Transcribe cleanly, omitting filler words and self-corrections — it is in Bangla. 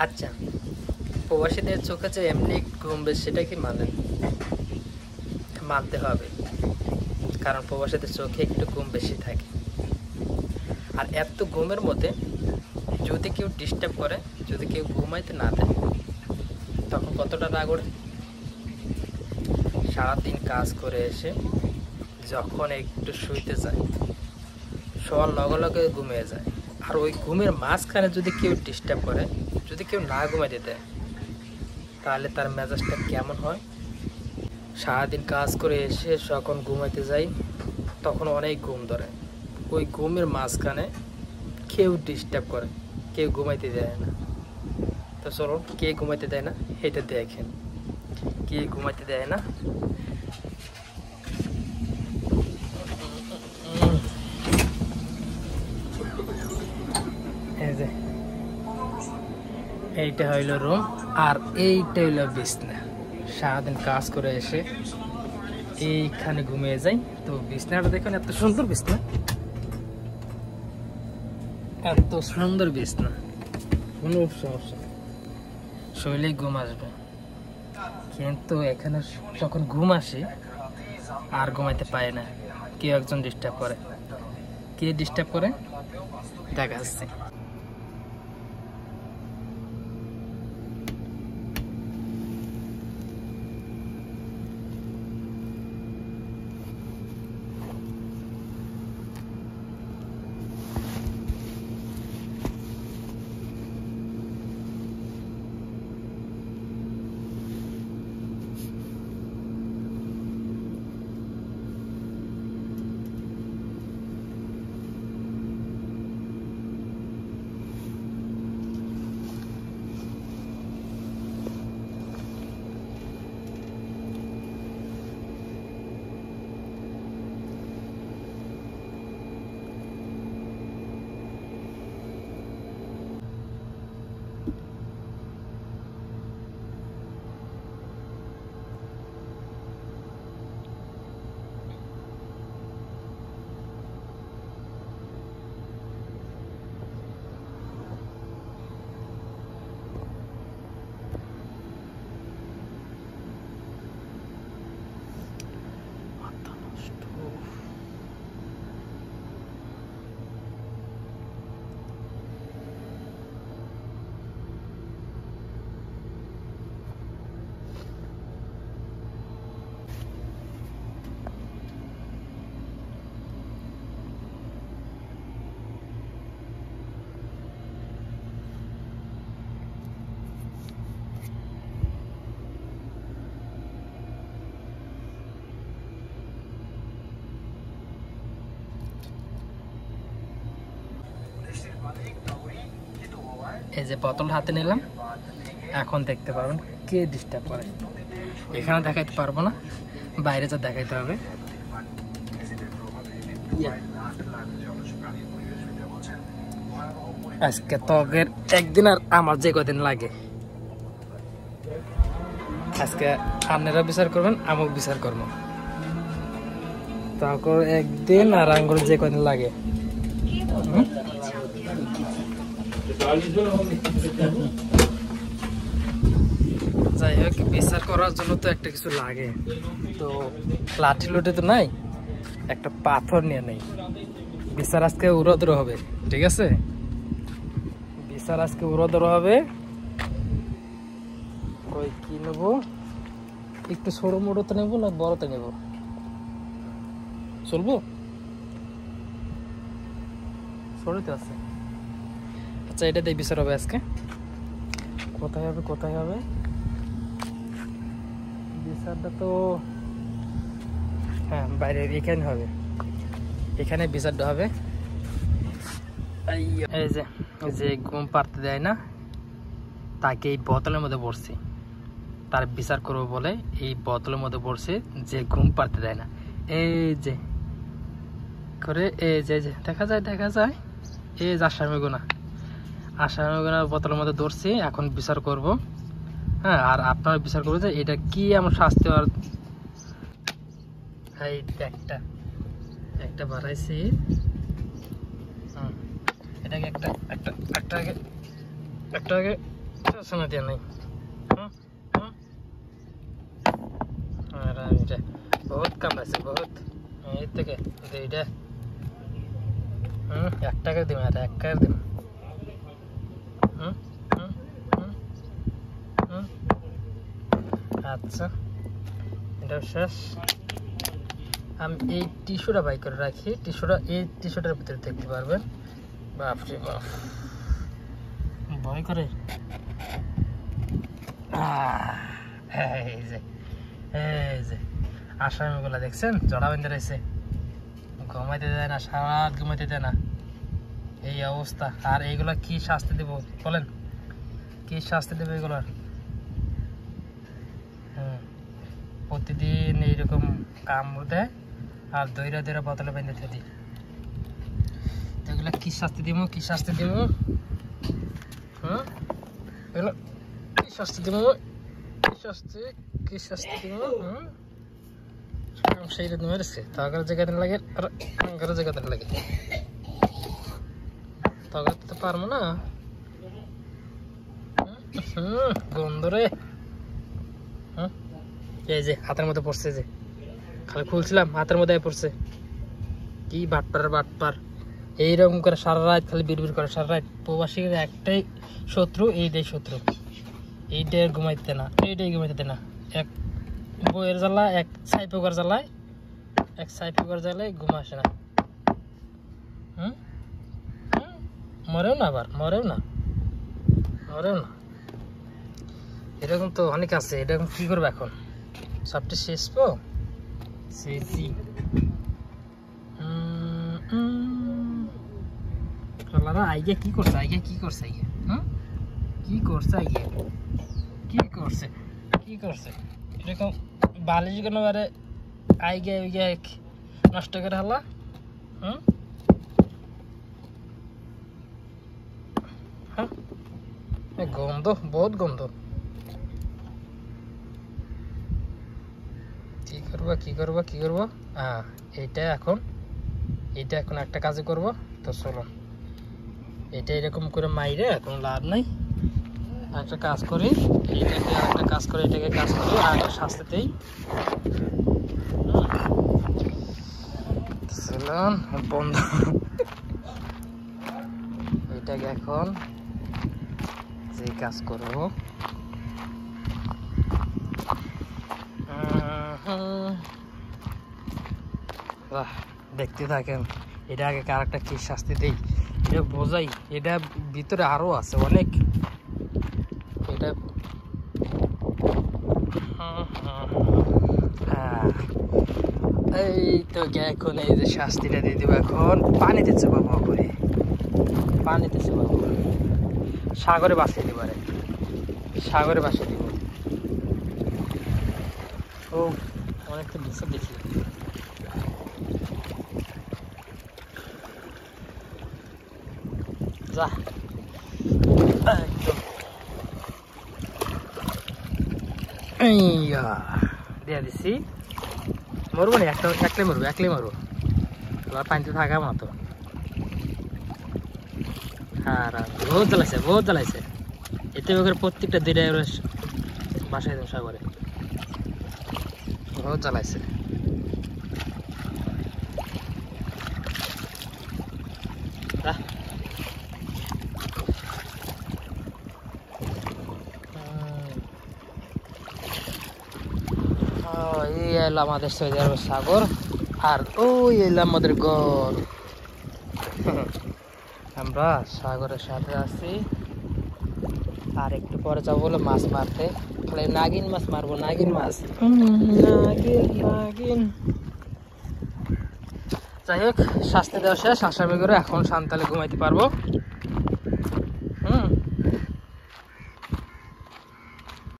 আচ্ছা, প্রবাসীদের চোখে যে এমনি ঘুম বেশি সেটা কি মানেন? মানতে হবে, কারণ প্রবাসীদের চোখে একটু ঘুম বেশি থাকে। আর এত ঘুমের মধ্যে যদি কেউ ডিস্টার্ব করে, যদি কেউ ঘুমাইতে না দেয়, তখন কতটা রাগ ওঠে। সারাদিন কাজ করে এসে যখন একটু শুইতে যায়, শোয়ার লগে লগে ঘুমিয়ে যায়। আর ওই ঘুমের মাঝখানে যদি কেউ ডিস্টার্ব করে, যদি কেউ না ঘুমাইতে দেয়, তাহলে তার মেজাজটা কেমন হয়। সারাদিন কাজ করে এসে যখন ঘুমাইতে যাই, তখন অনেক ঘুম ধরে। ওই ঘুমের মাঝখানে কেউ ডিস্টার্ব করে, কেউ ঘুমাইতে দেয় না। তো চলুন, কে ঘুমাইতে দেয় না এটা দেখেন। কে ঘুমাইতে দেয় না? এই যে এইটা হইল রুম, আর এইটা হইল বিছনা। সারাদিন কাজ করে এসে এইখানে ঘুমিয়ে যাই। তো বিছনাটা দেখুন, এত সুন্দর বিছনা, এত সুন্দর বিছনা, কোনো সমস্যা নেই, শরীরেই ঘুম আসবে। কিন্তু এখানে যখন ঘুম আসে আর ঘুমাইতে পারে না, কেউ একজন ডিস্টার্ব করে। কে ডিস্টার্ব করে দেখা যাচ্ছে। এই যে বোতল হাতে নিলাম, এখন দেখতে পারবেন কে ডিস্টার্ব করে। এখানে দেখাইতে পারবো না, বাইরে যা দেখাইতে হবে। আজকে তগের একদিন আর আমার যে কদিন লাগে, আজকে আপনারা বিচার করবেন, আমাকে বিচার করবো। তখন একদিন আর আঙ্গুর যে কদিন লাগে। যাই হোক, বিচার করার জন্য তো একটা কিছু লাগে। তো লাঠি লুটি তো নাই, একটা পাথর নিয়ে নেই। বিচার আজকে উড়োদুড়ো হবে, ঠিক আছে? বিচার আজকে উড়োদুড়ো হবে। ওই কি নেবো, একটু ছোটো মোটোতে নেবো না বড়তে নেবো? চলবো, ছোটতে আছে। আচ্ছা, এটা দিয়ে বিচার হবে আজকে। কোথায় হবে, কোথায় হবে বিচারটা? তো হ্যাঁ, বাইরে এখানে হবে, এখানে বিচারটা হবে। এই যে ঘুম পাড়তে দেয় না, তাকে এই বোতলের মধ্যে পড়ছি। তার বিচার করবো বলে এই বোতলের মধ্যে পড়ছে, যে ঘুম পাড়তে দেয় না। এই যে করে, এই যে দেখা যায়, এই যে আসামিগুনা বোতলের মধ্যে ধরছি। এখন বিচার করব, হ্যাঁ। আর আপনারা বিচার করবো যে এটা কি আমার শাস্তি। আর একটা বাড়াইছি, এটাকে একটা আগে শোনা দিয়ে নাই বহুত কামড়াইছে বহুত এই থেকে এইটা 1 টাকা দিম আর 1 টাকা দিম আচ্ছা এটা শেষ আমি এই টিস্যুটা বাই করে রাখি টিস্যুটা এই টিস্যুটার ভিতরে দেখতে পারবেন বাপরে বাপ ভয় করে এই যে আসামিগুলা দেখছেন জড়া বেঁধে রয়েছে ঘুমাইতে দেয় না সারা রাত ঘুমাইতে দেয় না এই অবস্থা আর এইগুলা কি শাস্তি দেব বলেন কি শাস্তি দেবে এগুলার প্রতিদিন এইরকম কামড় দেয় আর দইরা দইরা বোতলে বেঁধে থাকি এগুলা কি শাস্তি দিব কি শাস্তি দিব এগুলো কি শাস্তি দিব কি শাস্তি দিব সেইটা মেরেছে তাগর জায়গাতে লাগে আর আঙ্গার জায়গাতে লাগে তাগর তো পারবো না গন্ধ রে এই যে হাতের মধ্যে পড়ছে যে খালি খুলছিলাম হাতের মধ্যে পড়ছে কি বাটপার এইরকম করে সারা রাত খালি বিড়বিড় করে সারা রাত প্রবাসীর একটাই শত্রু এইটাই শত্রু এইটাই ঘুমাইতে না এক বইয়ের জ্বালা এক ছাইপোকার জ্বালায় ঘুম আসে না মরেও না এরকম তো অনেক আছে এরকম কি করবো এখন সবটা শেষ পো শেষই আইগা কি করছে এরকম বালিশ কেন বারে আইগা নষ্ট করে হলা গন্ধ বহুত গন্ধ কি করবো এইটা এখন একটা কাজ করব তো চলো এটা এরকম করে মাইরে কোনো লাভ নাই একটা কাজ করি এটাকে কাজ করি আর শাস্তিতেই বন্ধ এটাকে এখন যে কাজ করবো দেখতে থাকেন এটা আগে কারেক্টটা কি শাস্তি দেই এটা বোঝাই এটা ভিতরে আরো আছে অনেক এটা এই তো এখন এই যে শাস্তিটা দিয়ে দিব এখন পানিতেছে বাবা করে সাগরে বাসিয়ে দিব ও অনেক তো নিচে দেখি যা দিয়ে দিছি মরবো না একলাই মরবো তোমার পানিতে থাকা মতো হ্যাঁ বহুত জ্বালাইছে এতে ওখানে প্রত্যেকটা দিনে বাসায় দেব সাগরে বহুত জ্বালাইছে এই এলো আমাদের সৌদি আরবের সাগর আর ওই এলো আমাদের গড় আমরা সাগরের সাথে আছি আর একটু পরে যাবো বলে মাছ মারতে খালি নাগিন মাছ মারবো নাগিন যাই হোক শাস্তি দেওয়া শেষ আসামি করে এখন সান্তালে ঘুমাইতে পারবো